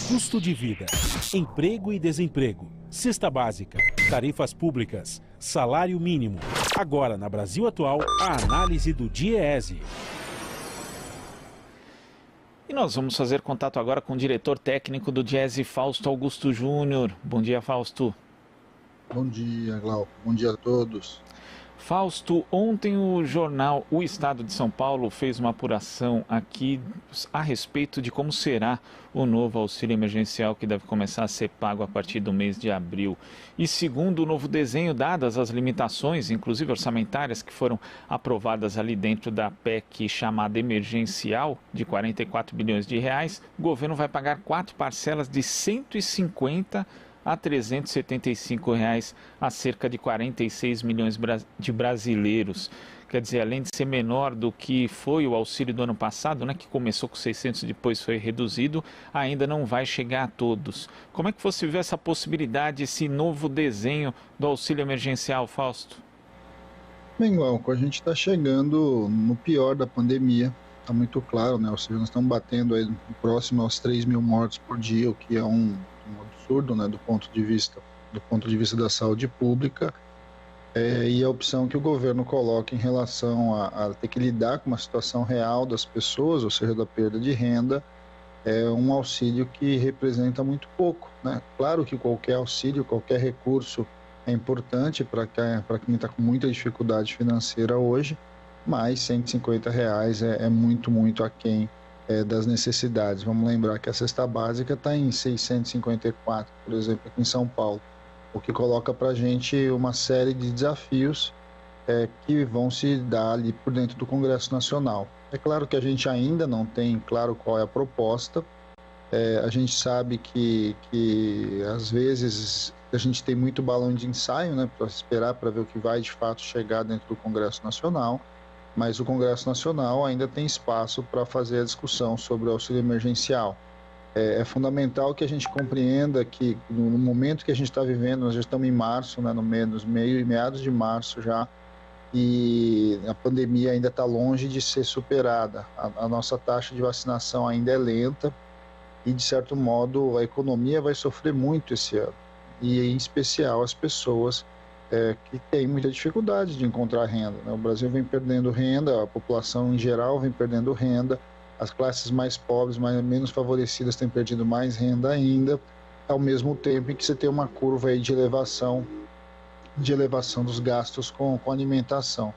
Custo de vida, emprego e desemprego, cesta básica, tarifas públicas, salário mínimo. Agora, na Brasil Atual, a análise do DIEESE. E nós vamos fazer contato agora com o diretor técnico do DIEESE, Fausto Augusto Júnior. Bom dia, Fausto. Bom dia, Glauco. Bom dia a todos. Fausto, ontem o jornal O Estado de São Paulo fez uma apuração aqui a respeito de como será o novo auxílio emergencial que deve começar a ser pago a partir do mês de abril. E segundo o novo desenho, dadas as limitações, inclusive orçamentárias, que foram aprovadas ali dentro da PEC chamada emergencial, de 44 bilhões de reais, o governo vai pagar 4 parcelas de 150 a R$ 375 a cerca de 46 milhões de brasileiros. Quer dizer, além de ser menor do que foi o auxílio do ano passado, né, que começou com 600 e depois foi reduzido, ainda não vai chegar a todos. Como é que você vê essa possibilidade, esse novo desenho do auxílio emergencial, Fausto? Bem, Glauco, a gente está chegando no pior da pandemia, está muito claro, né? Ou seja, nós estamos batendo aí próximo aos 3 mil mortos por dia, o que é um absurdo, né, do ponto de vista da saúde pública, e a opção que o governo coloca em relação a ter que lidar com uma situação real das pessoas, ou seja, da perda de renda, é um auxílio que representa muito pouco, né? Claro que qualquer auxílio, qualquer recurso é importante para quem está com muita dificuldade financeira hoje, mas R$ 150 é muito, muito aquém das necessidades. Vamos lembrar que a cesta básica está em 654, por exemplo, aqui em São Paulo, o que coloca para a gente uma série de desafios que vão se dar ali por dentro do Congresso Nacional. É claro que a gente ainda não tem claro qual é a proposta, a gente sabe que às vezes a gente tem muito balão de ensaio, né, para esperar para ver o que vai de fato chegar dentro do Congresso Nacional, mas o Congresso Nacional ainda tem espaço para fazer a discussão sobre o auxílio emergencial. É fundamental que a gente compreenda que no momento que a gente está vivendo, nós já estamos em março, né, meados de março já, e a pandemia ainda está longe de ser superada. A nossa taxa de vacinação ainda é lenta e, de certo modo, a economia vai sofrer muito esse ano, e em especial as pessoas que tem muita dificuldade de encontrar renda, né? O Brasil vem perdendo renda, a população em geral vem perdendo renda, as classes mais pobres, menos favorecidas têm perdido mais renda ainda, ao mesmo tempo em que você tem uma curva aí de elevação dos gastos com alimentação.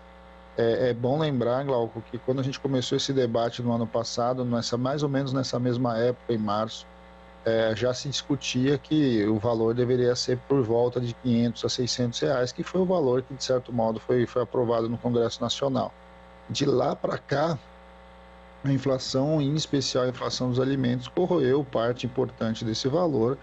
É bom lembrar, Glauco, que quando a gente começou esse debate no ano passado, mais ou menos nessa mesma época, em março, já se discutia que o valor deveria ser por volta de 500 a 600 reais, que foi o valor que, de certo modo, foi aprovado no Congresso Nacional. De lá para cá, a inflação, em especial a inflação dos alimentos, corroeu parte importante desse valor,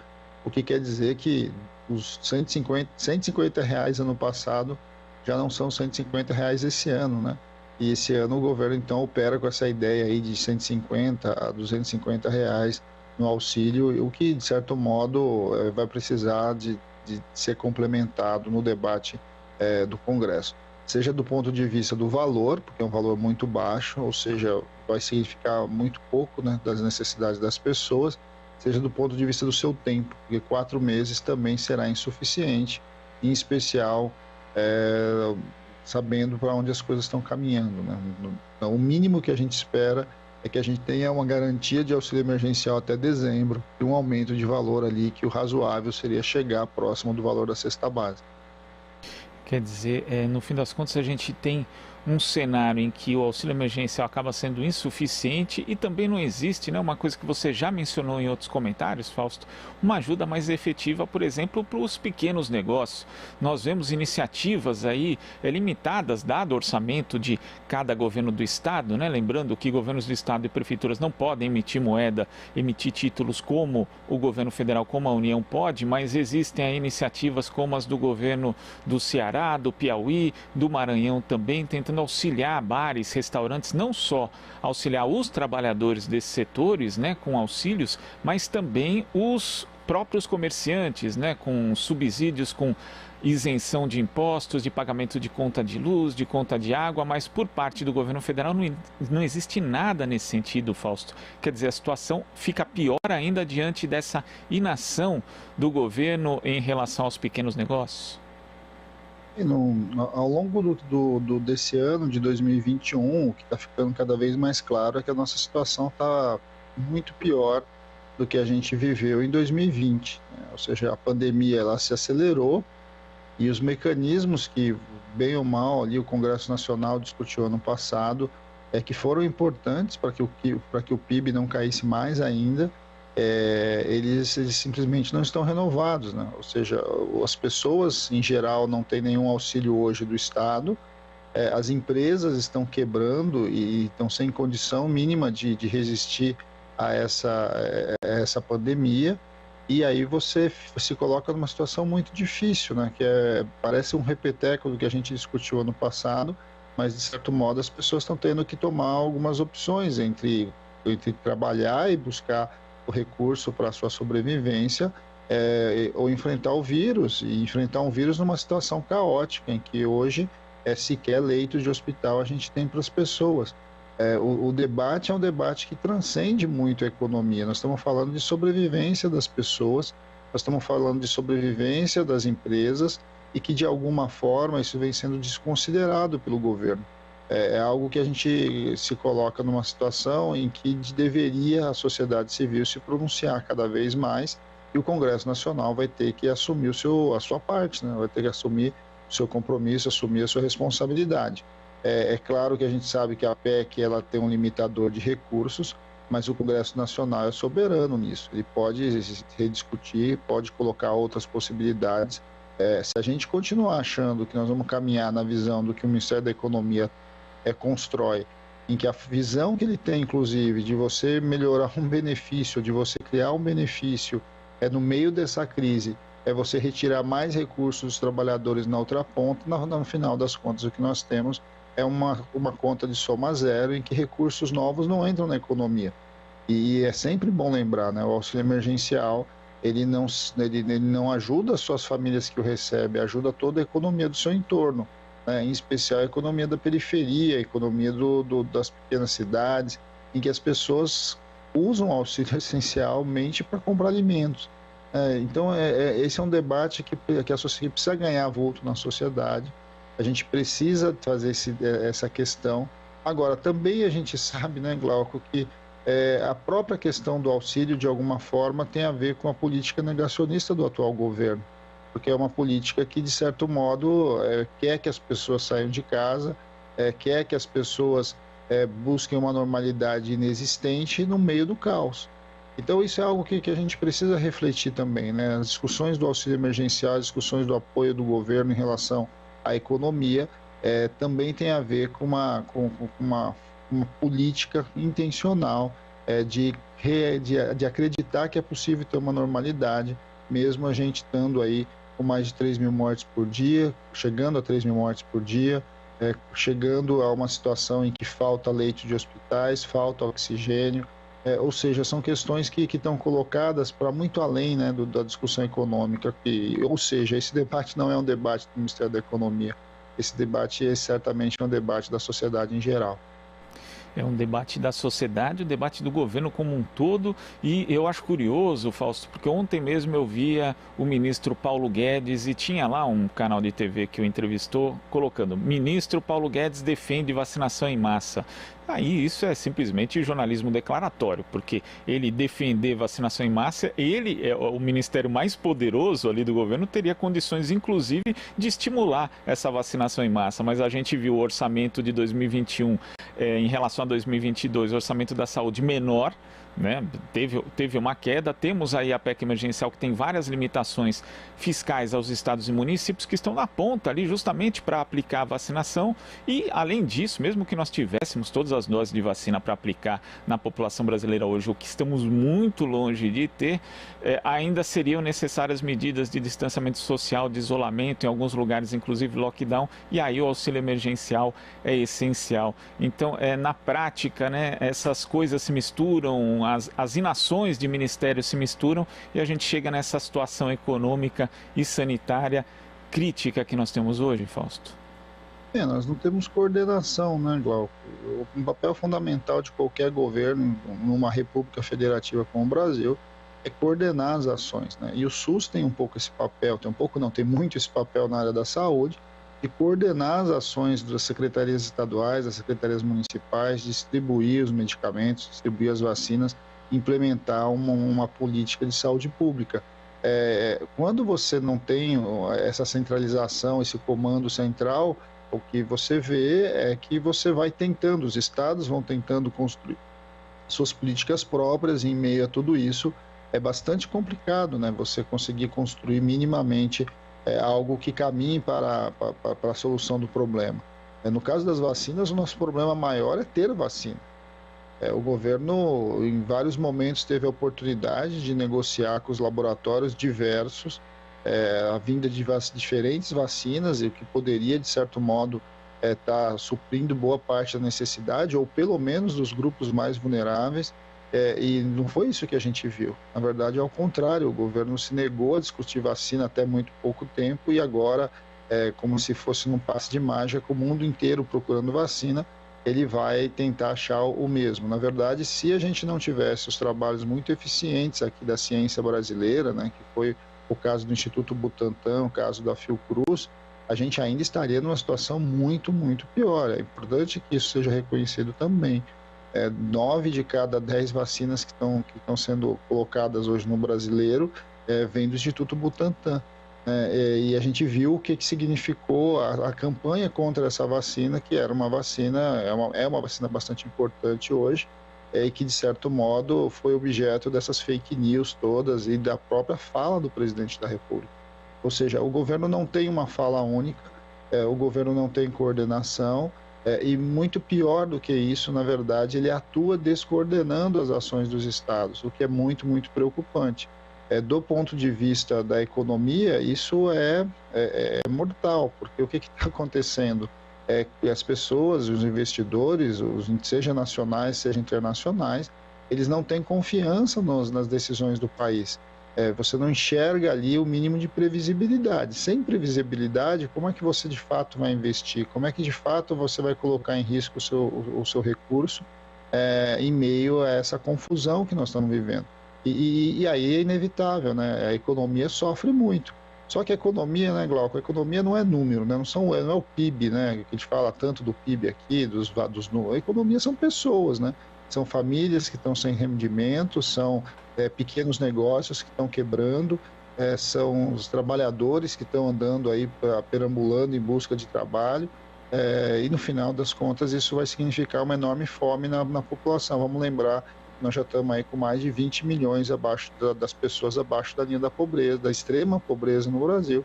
o que quer dizer que os 150 reais ano passado já não são 150 reais esse ano, né? E esse ano o governo, então, opera com essa ideia aí de 150 a 250 reais no auxílio, o que, de certo modo, vai precisar de ser complementado no debate do Congresso. Seja do ponto de vista do valor, porque é um valor muito baixo, ou seja, vai significar muito pouco, né, das necessidades das pessoas, seja do ponto de vista do seu tempo, porque 4 meses também será insuficiente, em especial sabendo para onde as coisas estão caminhando, né? Então, o mínimo que a gente espera é que a gente tenha uma garantia de auxílio emergencial até dezembro e um aumento de valor ali, que o razoável seria chegar próximo do valor da cesta básica. Quer dizer, no fim das contas, a gente tem um cenário em que o auxílio emergencial acaba sendo insuficiente e também não existe, né, uma coisa que você já mencionou em outros comentários, Fausto, uma ajuda mais efetiva, por exemplo, para os pequenos negócios. Nós vemos iniciativas aí limitadas, dado o orçamento de cada governo do Estado, né? Lembrando que governos do Estado e prefeituras não podem emitir moeda, emitir títulos como o governo federal, como a União pode, mas existem aí iniciativas como as do governo do Ceará, do Piauí, do Maranhão também, tentando auxiliar bares, restaurantes, não só auxiliar os trabalhadores desses setores, né, com auxílios, mas também os próprios comerciantes, né, com subsídios, com isenção de impostos, de pagamento de conta de luz, de conta de água, mas por parte do governo federal não existe nada nesse sentido, Fausto. Quer dizer, a situação fica pior ainda diante dessa inação do governo em relação aos pequenos negócios? E ao longo desse ano de 2021, o que está ficando cada vez mais claro é que a nossa situação está muito pior do que a gente viveu em 2020, né? Ou seja, a pandemia ela se acelerou e os mecanismos que, bem ou mal, ali o Congresso Nacional discutiu ano passado, que foram importantes para que o PIB não caísse mais ainda, eles simplesmente não estão renovados, né? Ou seja, as pessoas em geral não têm nenhum auxílio hoje do Estado, as empresas estão quebrando e estão sem condição mínima de resistir a essa pandemia, e aí você se coloca numa situação muito difícil, né? Parece um repeteco do que a gente discutiu ano passado, mas de certo modo as pessoas estão tendo que tomar algumas opções entre trabalhar e buscar o recurso para a sua sobrevivência, ou enfrentar o vírus, e enfrentar um vírus numa situação caótica, em que hoje sequer leitos de hospital a gente tem para as pessoas. O debate é um debate que transcende muito a economia. Nós estamos falando de sobrevivência das pessoas, nós estamos falando de sobrevivência das empresas, e que de alguma forma isso vem sendo desconsiderado pelo governo. É algo que a gente se coloca numa situação em que deveria a sociedade civil se pronunciar cada vez mais, e o Congresso Nacional vai ter que assumir a sua parte, né? Vai ter que assumir o seu compromisso, assumir a sua responsabilidade. É claro que a gente sabe que a PEC ela tem um limitador de recursos, mas o Congresso Nacional é soberano nisso. Ele pode rediscutir, pode colocar outras possibilidades. Se a gente continuar achando que nós vamos caminhar na visão do que o Ministério da Economia constrói, em que a visão que ele tem, inclusive, de você melhorar um benefício, de você criar um benefício, no meio dessa crise, você retirar mais recursos dos trabalhadores na outra ponta, no final das contas, o que nós temos é uma conta de soma zero, em que recursos novos não entram na economia. E é sempre bom lembrar, né? O auxílio emergencial, ele não ajuda as suas famílias que o recebem, ajuda toda a economia do seu entorno, né? Em especial a economia da periferia, a economia das pequenas cidades, em que as pessoas usam o auxílio essencialmente para comprar alimentos. Então, esse é um debate que a sociedade precisa ganhar vulto na sociedade. A gente precisa fazer essa questão. Agora, também a gente sabe, né, Glauco, que a própria questão do auxílio, de alguma forma, tem a ver com a política negacionista do atual governo, porque é uma política que, de certo modo, quer que as pessoas saiam de casa, quer que as pessoas busquem uma normalidade inexistente no meio do caos. Então, isso é algo que a gente precisa refletir também, né? As discussões do auxílio emergencial, as discussões do apoio do governo em relação à economia, também tem a ver com uma política intencional de acreditar que é possível ter uma normalidade, mesmo a gente estando aí com mais de 3 mil mortes por dia, chegando a 3 mil mortes por dia, chegando a uma situação em que falta leito de hospitais, falta oxigênio, ou seja, são questões que estão colocadas para muito além, né, da discussão econômica, ou seja, esse debate não é um debate do Ministério da Economia, esse debate certamente é um debate da sociedade em geral. É um debate da sociedade, o debate do governo como um todo, e eu acho curioso, Fausto, porque ontem mesmo eu via o ministro Paulo Guedes e tinha lá um canal de TV que o entrevistou colocando: ministro Paulo Guedes defende vacinação em massa. Aí isso é simplesmente jornalismo declaratório, porque ele defender vacinação em massa, ele é o ministério mais poderoso ali do governo, teria condições inclusive de estimular essa vacinação em massa, mas a gente viu o orçamento de 2021 em relação a 2022, o orçamento da saúde menor, né? Teve uma queda. Temos aí a PEC emergencial, que tem várias limitações fiscais aos estados e municípios que estão na ponta ali justamente para aplicar a vacinação, e além disso, mesmo que nós tivéssemos todas as doses de vacina para aplicar na população brasileira hoje, o que estamos muito longe de ter, ainda seriam necessárias medidas de distanciamento social, de isolamento, em alguns lugares inclusive lockdown, e aí o auxílio emergencial é essencial. Então, na prática, né, essas coisas se misturam, misturam, as inações de ministérios se misturam e a gente chega nessa situação econômica e sanitária crítica que nós temos hoje, Fausto? Nós não temos coordenação, né, Glauco? Um papel fundamental de qualquer governo numa república federativa como o Brasil é coordenar as ações, né? E o SUS tem um pouco esse papel, tem muito esse papel na área da saúde, de coordenar as ações das secretarias estaduais, das secretarias municipais, distribuir os medicamentos, distribuir as vacinas, implementar uma política de saúde pública. Quando você não tem essa centralização, esse comando central, o que você vê é que você vai tentando, os estados vão tentando construir suas políticas próprias, e em meio a tudo isso é bastante complicado, né? Você conseguir construir minimamente algo que caminhe para a solução do problema. No caso das vacinas, o nosso problema maior é ter vacina. O governo, em vários momentos, teve a oportunidade de negociar com os laboratórios diversos a vinda de diferentes vacinas, e o que poderia, de certo modo, estar suprindo boa parte da necessidade, ou pelo menos dos grupos mais vulneráveis, e não foi isso que a gente viu. Na verdade, ao contrário, o governo se negou a discutir vacina até muito pouco tempo, e agora, como se fosse num passe de mágica, com o mundo inteiro procurando vacina, ele vai tentar achar o mesmo. Na verdade, se a gente não tivesse os trabalhos muito eficientes aqui da ciência brasileira, né, que foi o caso do Instituto Butantan, o caso da Fiocruz, a gente ainda estaria numa situação muito, muito pior. É importante que isso seja reconhecido também. 9 de cada 10 vacinas que estão sendo colocadas hoje no brasileiro vem do Instituto Butantan. E a gente viu o que significou a campanha contra essa vacina, que era uma vacina, é uma vacina bastante importante hoje, e que, de certo modo, foi objeto dessas fake news todas e da própria fala do presidente da República. Ou seja, o governo não tem uma fala única, o governo não tem coordenação, e muito pior do que isso, na verdade, ele atua descoordenando as ações dos estados, o que é muito, muito preocupante. Do ponto de vista da economia, isso é mortal, porque o que está acontecendo? As pessoas, os investidores, seja nacionais, seja internacionais, eles não têm confiança nas decisões do país. Você não enxerga ali o mínimo de previsibilidade. Sem previsibilidade, como é que você de fato vai investir? Como é que de fato você vai colocar em risco o seu recurso em meio a essa confusão que nós estamos vivendo? E aí é inevitável, né? A economia sofre muito. Só que a economia, né, Glauco? A economia não é número, né? Não é o PIB, né? Que a gente fala tanto do PIB aqui, a economia são pessoas, né? São famílias que estão sem rendimento, são pequenos negócios que estão quebrando, são os trabalhadores que estão andando aí, perambulando em busca de trabalho, e no final das contas isso vai significar uma enorme fome na população. Vamos lembrar, nós já estamos aí com mais de 20 milhões das pessoas abaixo da linha da pobreza, da extrema pobreza no Brasil,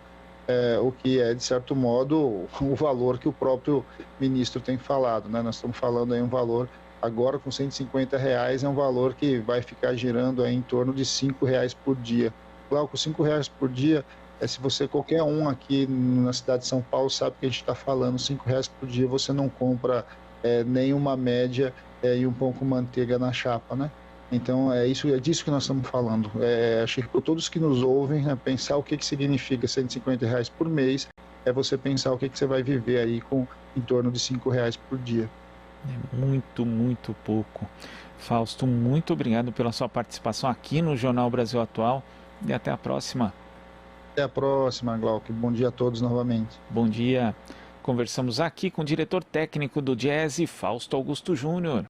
o que é, de certo modo, o valor que o próprio ministro tem falado, né? Nós estamos falando aí um valor, agora com R$150, é um valor que vai ficar girando aí em torno de R$5 por dia. Claro, com R$5 por dia, se você, qualquer um aqui na cidade de São Paulo sabe que a gente está falando, R$5 por dia você não compra nem uma média e um pão com manteiga na chapa, né? Então é disso que nós estamos falando. Acho que todos que nos ouvem, pensar o que significa R$150 por mês, é você pensar o que você vai viver aí com em torno de R$5 por dia. É muito, muito pouco. Fausto, muito obrigado pela sua participação aqui no Jornal Brasil Atual e até a próxima. Até a próxima, Glauco. Bom dia a todos novamente. Bom dia. Conversamos aqui com o diretor técnico do Diese, Fausto Augusto Júnior.